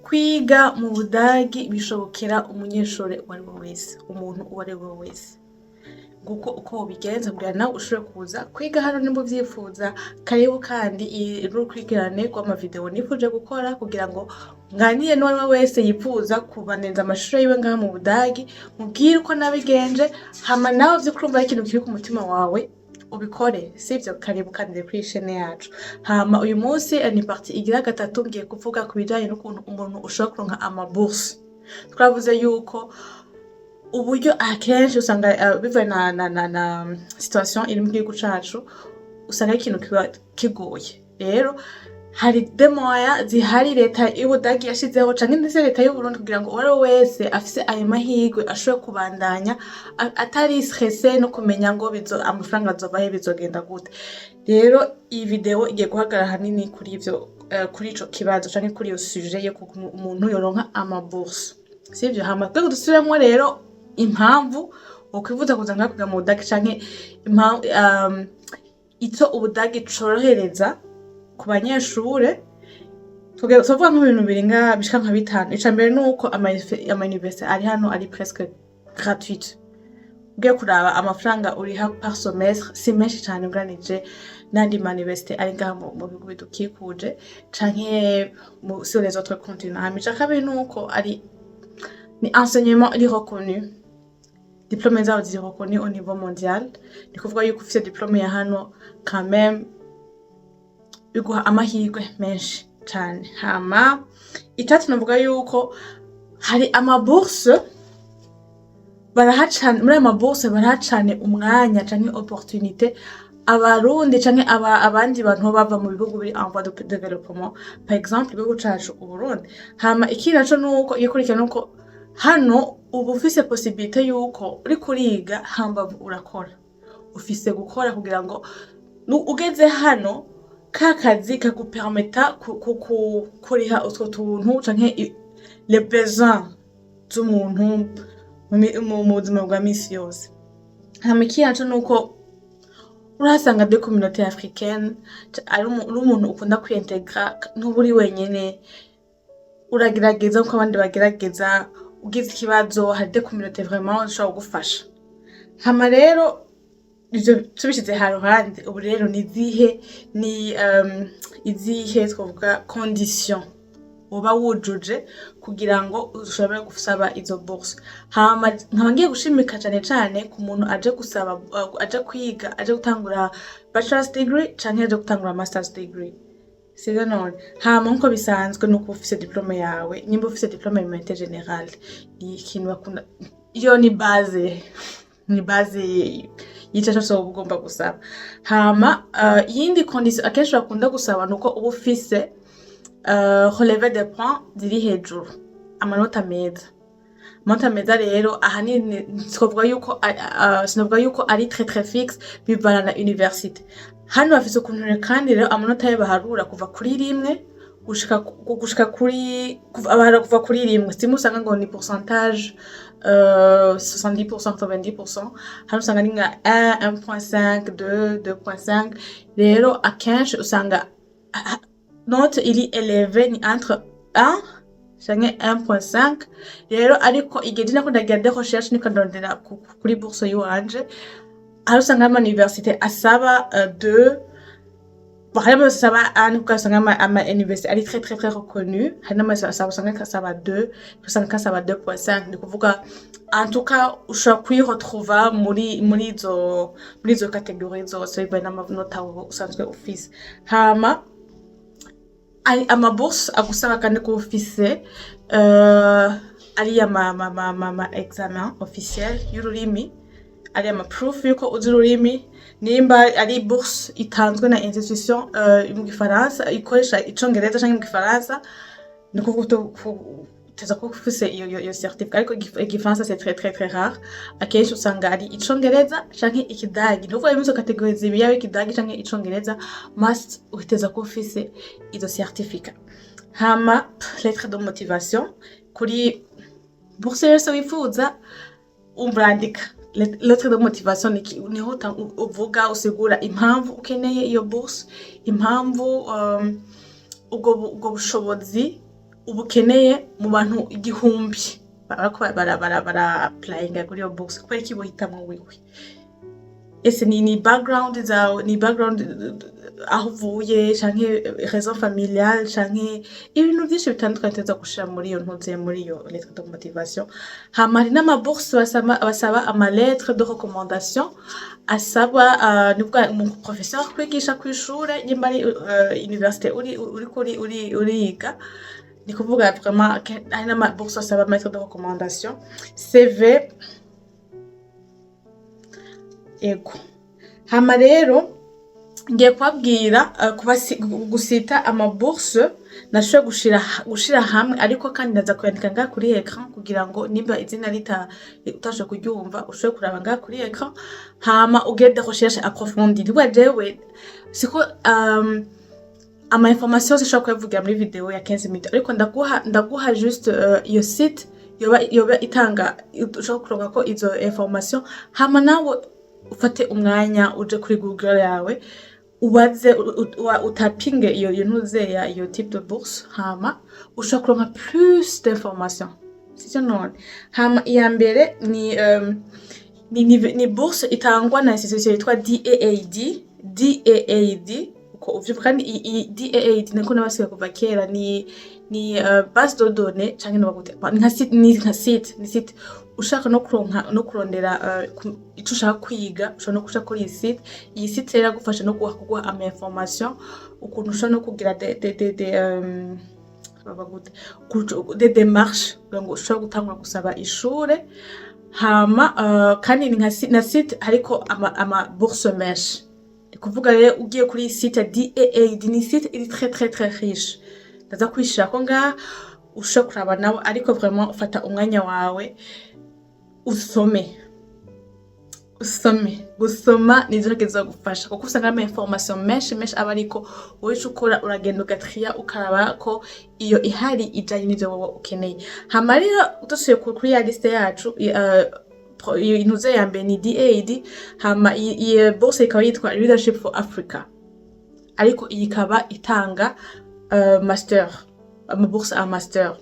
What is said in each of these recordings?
kwiga mu Budagi bishobokera umunyeshuri uwo ari we wese, umuntu uwo ari we wese. Guko uko ubigenza kugira nawe ushobore kuza kwiga hano nimba uvyifuza. Karibu kandi urukurikirane rw'amavideo nifuje gukora kugira ngo nganire n'uwo ari we wese yifuza kubanenza amashuri yiwe ngaha mu Budagi, mubwire uko nabigenje, hama nawe vy'ukurumva ikintu kiri ku mutima wawe ubikore, sivyo? Karibu kandi kuri chaîne yacu. Hama uyu munsi ni partie igira gatatu, ngiye kuvuga ku bijanye n'ukuntu umuntu ushobora kuronka amabourse. Twavuze yuko uburyo akenshi usanga bivaye na situation iri mu gihugu cacu, usanga ikintu kiba kigoye. Rero hari demoya zihari leta y'Ubudagi yashizeho canke ndetse leta y'u Burundi kugira ngo uwo wese afise ayo mahirwe ashobore kubandanya atari stressé no kumenya ngo amafaranga azova he, bizogenda gute. Rero iyi video igiye guhagarara hanini kuri ivyo, kuri ico kibazo canke kuri iyo sujet yo umuntu yoronka amabourse, sivyo? Hama twego dusubiramo rero impamvu ukwifuza kuza ngaha kwiga mu Budagi canke ico Ubudagi corohereza ku banyeshure. Tuvuga nk'ibintu birenga bishika nka bitanu. Ica mbere nuko ama université ari hano ari presque gratuite. Ugiye kuraba amafaranga uriha par semestre si menshi cyane ugereranije n'andi ma université ari ngaha mu bihugu bidukikuje canke sur les autres continents. Hama ica kabiri nuko ni enseignement iri reconnu. Diplôme zabo ziri reconnu au niveau mondial. Ni kuvuga yuko ufise diplôme ya hano quand même biguha amahirwe menshi cyane. Hama itatu navuga yuko hari amabourse barahacane, muri amabourse barahacane umwanya canke opportunité abarundi canke abandi bantu bava mu bihugu biri en voie de développement, par exemple ibihugu cacu u Burundi. Hama ikindi naco nuko ikurikirana nuko hano ubu ufise possibilité yuko uri kuriga hambavu urakora, ufise gukora kugira ngo ugeze hano kakazi kagupermeta kuriha utwo tuntu canke les besoins z'umuntu mu buzima bwa misi yose. Hama ikindi naco nuko urasanga de communauté africaine ari umuntu ukunda kwintegra, ntuburi wenyene, uragerageza uko abandi bagerageza. Ugize ikibazo hari de communauté vraiment ushobora gufasha. Hama rero ivyo tubishize haruhande, ubu rero ni izihe twavuga condition uba wujuje kugira ngo ushobore gusaba izo bourse. Hama nkaba ngiye gushimika cane ku muntu aje gusaba aje kwiga, aje gutangura bachelor's degree canke aje gutangura master's degree, sivyo none? Hama nko bisanzwe nuko ufise diplôme yawe, nimba ufise diplôme mu métier général, ni ikintu bakunda, iyo ni base yica cyose ugomba gusaba. Hama yindi condition akenshi bakunda gusaba nuko uba ufise relevé des points ziri hejuru, amanota meza. Amanota meza rero ahanini twavuga yuko sinavuga yuko ari très fixe, bivana na université. Hano bafise ukuntu kandi rero amanota y'abaharura kuva kuri rimwe gushika kuri kuva kuri rimwe. Simusanga ngo ni pourcentage 70%, 90%. Hano usanga ni nka 1.5, 2.5. Rero akenshi usanga note iri élevée ni entre 1 canke 1.5. Rero ariko igihe nako ndagira de recherche niko ndondera kuri bourse yuwanje, aho usanga ama université asaba 2, vraiment asaba 1, ukasanga ama université ari très reconnu. Hari n'amasaba usanga kasaba 2, usanga kasaba 2.5. Ni kuvuga en tout cas ushobora kwiretrouva muri izo catégories zose bivanye n'amanota usanzwe ufise. Hama amabourse agusaba kandi ko ufise ari ama examen officiel y'ururimi, ari ama proof yuko uzi ururimi. Nimba ari bourse itanzwe na institution mu Gifaransa ikoresha icongereza canke mu Gifaransa, ni kuvuga teza ko ufise iyo certificat. Ariko Igifaransa c'est très rare. Akenshi usanga ari icongereza canke ikidagi. Nuvuga imizo categorie zibi yawe ikidagi canke icongereza, must uteza ko ufise izo certificat. Hama lettre de motivation kuri bourse yose wifuza umbrandika. Lettre de motivation niho uvuga usigura impamvu ukeneye iyo bourse, impamvu ubwo bushobozi ubukeneye mu bantu igihumbi barako bara applyinga kuri iyo bourse kubera iki bohitamwo wewe ese ni background zawe ni background aho uvuye canke raison familiale canke ibintu byinshi bitandukanye tuza gushira muri iyo ntuze muri iyo lettre de motivation hama hari n'amabourse basaba ama lettre de recommandation asaba nibwa mu professeur kwigisha kw'ishure nyimba ari université uriga ni kuvuga vraiment hari n'amabourse asaba lettre de recommandation CV ego hama rero ngiye kubabwira gusita amabourse nashoboye gushira hamwe ariko kandi ndaza kuyandika ngaha kuri ecran kugira ngo nimba izina utashoboye kuryumva ushobore kuraba ngaha kuri ecran hama ugire des recherches approfondies ndibwa jewe siko ama information zishobora kuvugira muri video ya 15 minutes ariko ndaguha juste iyo site yoba itanga ushobora kuronka ko izo information hama nawe ufate umwanya uje kuri Google yawe ubaze utapinge iyo ntuze ya iyo type de bourse hama ushobora kuronka plus d'informations sicyo none hama iya mbere ni bourse itangwa na institution yitwa DAAD uko uvyuka kandi DAAD nako nabasiga kuva kera ni base de données canke nabagute nka site ushaka no kurondera ico ushaka kwiga ushaka no kuja kuri iyi site rero gufasha no kuguha ama information ukuntu ushaka no kugira des démarches ngo ushaka gutangura gusaba ishure hama kandi ni na site hariko ama bourse menshi kuvuga rero ugiye kuri site ya DAAD ni site iri très riche ndaza kwishira ko nga ushaka kuraba nawe ariko vraiment ufata umwanya wawe gusoma nizyo kizogufasha kuko usanga ama information menshi aba ariko wowe ukora uragenda ugatria ukaraba ko iyo ihari ijanye n'ivyo wowe ukeneye hama rero utusuye kuri ya liste yacu inuze ya mbere ni DAAD hama iyi bourse ikaba yitwa Leadership for Africa ariko iyi ikaba itanga master amabourse a master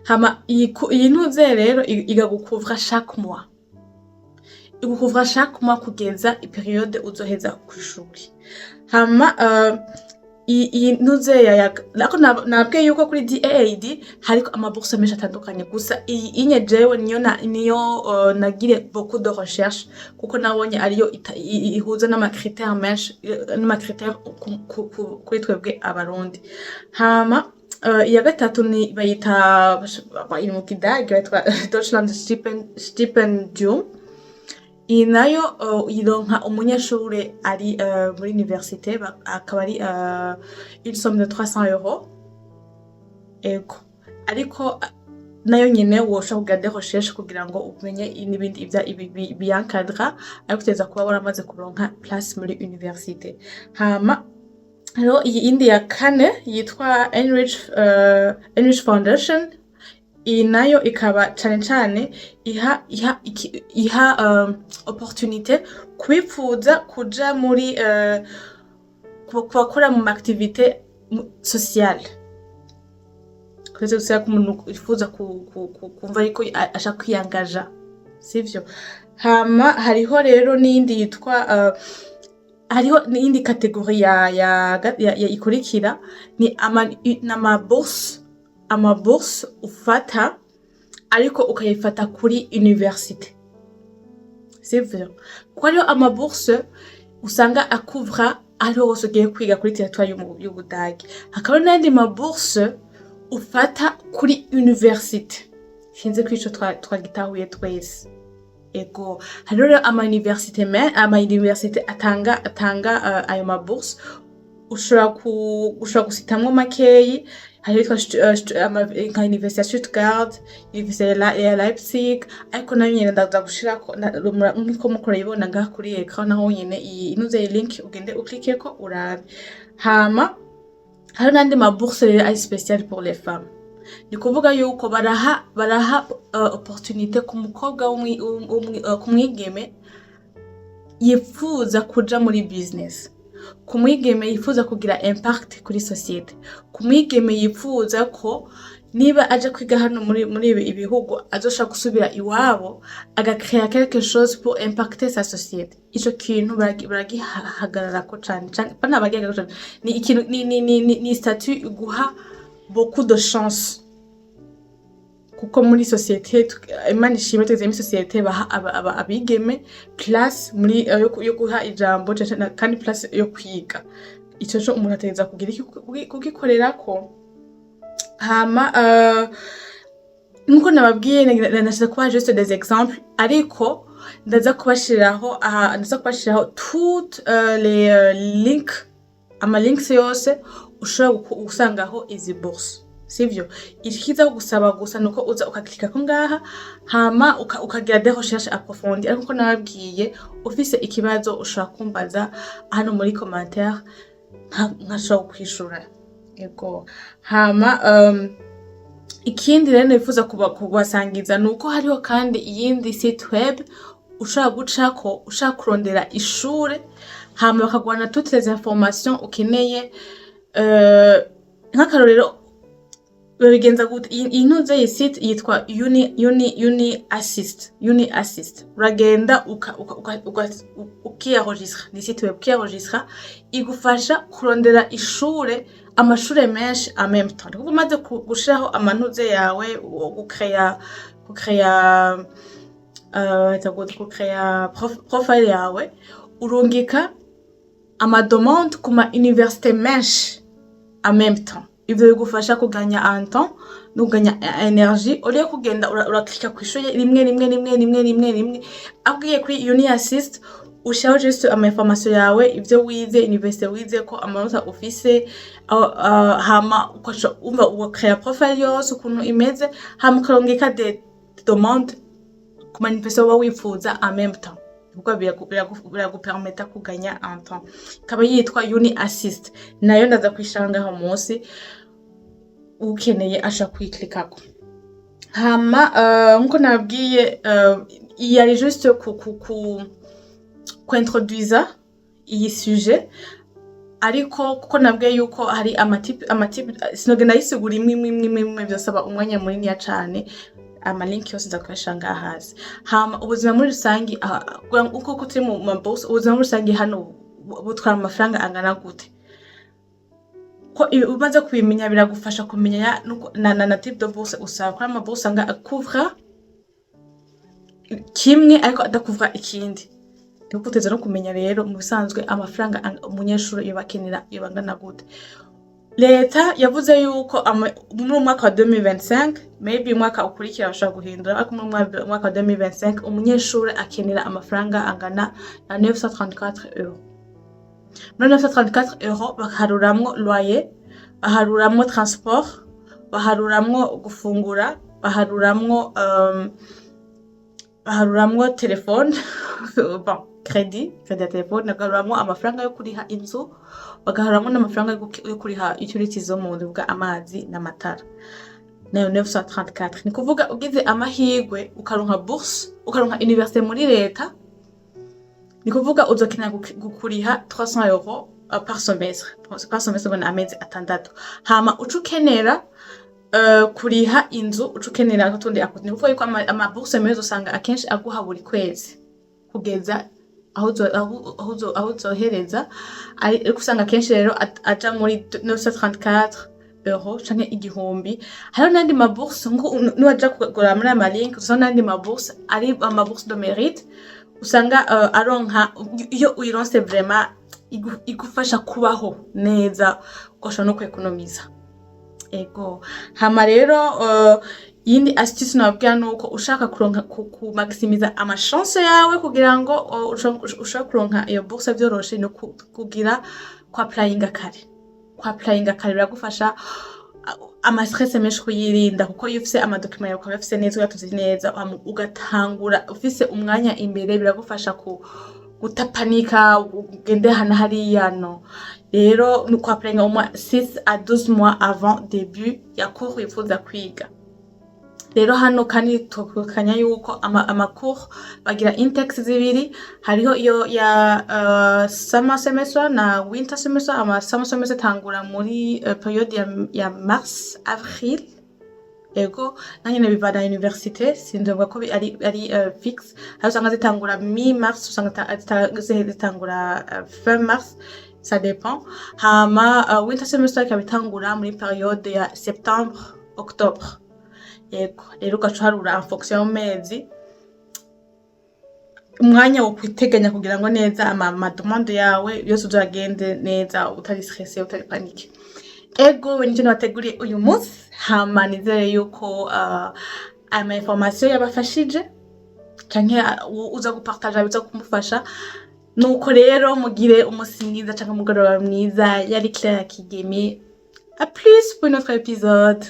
hama iyi ntuze rero igagukuvra chaque mois kugeza periode uzoheza kw'ishuri hama iyi ntuze lako nabwiye yuko kuri DAAD hariko amabourse menshi atandukanye gusa iyi inye jewe niyo nagire beaucoup de recherche kuko nabonye ariyo ihuza n'amakritère menshi n'amakritère kuri twebwe abarundi hama iya gatatu ni bayita mu kidage bayitwa Deutschland Stipendium iyi nayo ironka umunyeshure ari muri université akaba ari une somme de 300 euros ego ariko nayo nyene wosha kugira des recherches kugira ngo umenye n'ibindi byankadra ariko teza kuba waramaze kuronka place muri université hama rero iyi indi ya kane yitwa Enrich Foundation iyi nayo ikaba cane iha opportunité kwipfuza kuja muri kubakora mu activité sociale kwese gusa kumuntu ifuza kumva ariko ashaka kwiyangaja sivyo hama hariho rero n'indi yitwa hariho n'indi kategori ya ikurikira ni amabourse ufata ariko ukayifata kuri université sivyo kuko hariho amabourse usanga akuvra ariho wose ugiye kwiga kuri territoire y'Ubudagi hakaba n'andi mabourse ufata kuri université sinzi ko ico twagitahuye twese ego hariho rero ama université atanga ayo mabourse ushobora gusitamwo makeyi hariho nka Université ya Stuttgart, Université ya Leipzig ariko nayo nyene ndaza gushirako nko mukora ibona ngaha kuri ecran naho nyene inuze link ugende uklikeko urabe hama hari n'andi mabourse rero ari spécial pour les femmes ni kuvuga yuko baraha opportunité ku mukobwa kumwigeme yifuza kuja muri business ku mwigeme yifuza kugira impact kuri societe, ku mwigeme yifuza ko niba aje kwiga hano muri ibi bihugu azoshaka gusubira iwabo agakrea quelque chose pour impacter sa société. Ico kintu baragihagararako cane bana bagihagararako cane, ni ikintu ni statut iguha beaucoup de chance, kuko muri société Imana ishimwe tweze muri société baha abigeme place muri yo guha ijambo kandi place yo kwiga. Ico cyo umuntu ategeza kugira kugikorerako. Hama nkuko nababwiye nashaka kuba juste des exemples, ariko ndaza kubashiraho toutes les links, ama links yose ushobora gusangaho izi bourse, sivyo? Ikiza gusaba gusa nuko uza ukakika ko ngaha hama ukagira des recherches approfondies, ariko nko nababwiye ufise ikibazo ushobora kumbaza hano muri commentaire nkashobora kwishura. Ego hama ikindi rero nifuza kubasangiza nuko hariho kandi iyindi site web ushaka gucako ushaka kurondera ishure hama bakagwana toutes les informations ukeneye. Nk'akarorero bigenza gute intuze iyi site yitwa Uni Assist. Uragenda ukienregistra, ni site web ukienregistra igufasha kurondera ishure, amashure menshi en même temps. Kuko umaze gushiraho amantuze yawe gucrea profile yawe, urungika amademande ku ma université menshi en même temps. Ivyo bigufasha kuganya un temps no kuganya energie, oliye kugenda urakika kwishoye rimwe abwiye kuri Uni Assist ushaho juste ama information yawe, ivyo wize, université wize ko amanota ufise, hama ukasha umva ucrea profile yose ukuntu imeze, hama ukarongeka des demandes ku manifesto wa wifuza en même temps. Kuko biragupermeta kuganya un temps. Kaba yitwa Uni Assist, nayo ndaza kwishanga ho munsi ukeneye asha kwiklikako. Hama nko nabwiye yari juste ku introduire iyi sujet, ariko kuko nabwiye yuko hari amatipe sinogenda yisigura imwe byosaba umwanya munini ya cane, ama link yose ndakwashanga hasi. Hama ubuzima muri rusangi uko kutri mu mabourse, ubuzima muri rusangi hano butwara amafaranga angana gute, ko umaze kubimenya biragufasha kumenya na type de bourse usaba. Kwa amabourse anga couvre kimwe ariko adacouvre ikindi, nuko uteze no kumenya rero mu bisanzwe amafaranga umunyeshuri yobakenera yobangana gute. Leta yavuze yuko mu mwaka wa 2025, maybe mwaka ukurikira bashaka guhindura, ariko mu mwaka wa 2025 umunyeshuri akenera amafaranga angana na 934 euros. 934 euros baharuramwo loyer, baharuramwo transport, baharuramwo gufungura, baharuramwo telefone bon credit ya telefone, nagaruramwo amafaranga yo kuriha inzu, bagaharuramwo n'amafaranga yo kuriha utilities zo mu nzu, amazi n'amatara. Nayo 934. Ni kuvuga ugize amahirwe ukaronka bourse, ukaronka université muri leta, ni kuvuga uzokenera gukuriha 300 euros par semestre bona amezi atandatu. Hama ucukenera kuriha inzu, ucukenera n'utundi akuti. Ni kuvuga yuko ama bourse meza usanga akenshi aguha buri kwezi kugeza aho uzohereza, ariko usanga akenshi rero aja muri 934 euros canke igihumbi. Hariho n'andi mabourse ngo nuwaja kugura muri ama link, usanga n'andi mabourse ari ama bourse de mérite, usanga aronka iyo uyironse vraiment igufasha kubaho neza, ugashobora no kwekonomiza. Ego hama rero yindi astuce nababwira nuko ushaka kuronka ku maximiza ama chance yawe kugira ngo ushaka kuronka iyo bourse byoroshe, no kugira kwa applyinga kare biragufasha ama stress menshi kuyirinda, kuko iyo ufise ama document yawe ukaba ufise neza uyatuze neza, ugatangura ufise umwanya imbere, biragufasha gutapanika ugende hana hariya no. Rero nuko applyinga au moins 6 à 12 mois avant début ya cours wifuza kwiga. rero hano kandi tukanya yuko amacours bagira intakes zibiri, hariho iyo ya summer semester na winter semester. Summer semester tangura muri periode ya mars avril, ego nanyene bivana université, sindovuga ko ari fixe, hari usanga zitangura mi mars, usanga zitangura fin mars, ça dépend. Hama winter semester ikaba itangura muri periode ya septembre octobre, yego rero ugacarura en fonction y'amezi, umwanya wo kwiteganya kugira ngo neza amademande yawe yose uzagende neza, utari stressé, utari panique. Ego nicyo nabateguriye uyu munsi, hama nizere yuko ama information yabafashije canke uza gupartager biza kumufasha. Nuko rero mugire umunsi mwiza canke umugoroba mwiza. Yari Claire Kigeme, à plus pour notre épisode.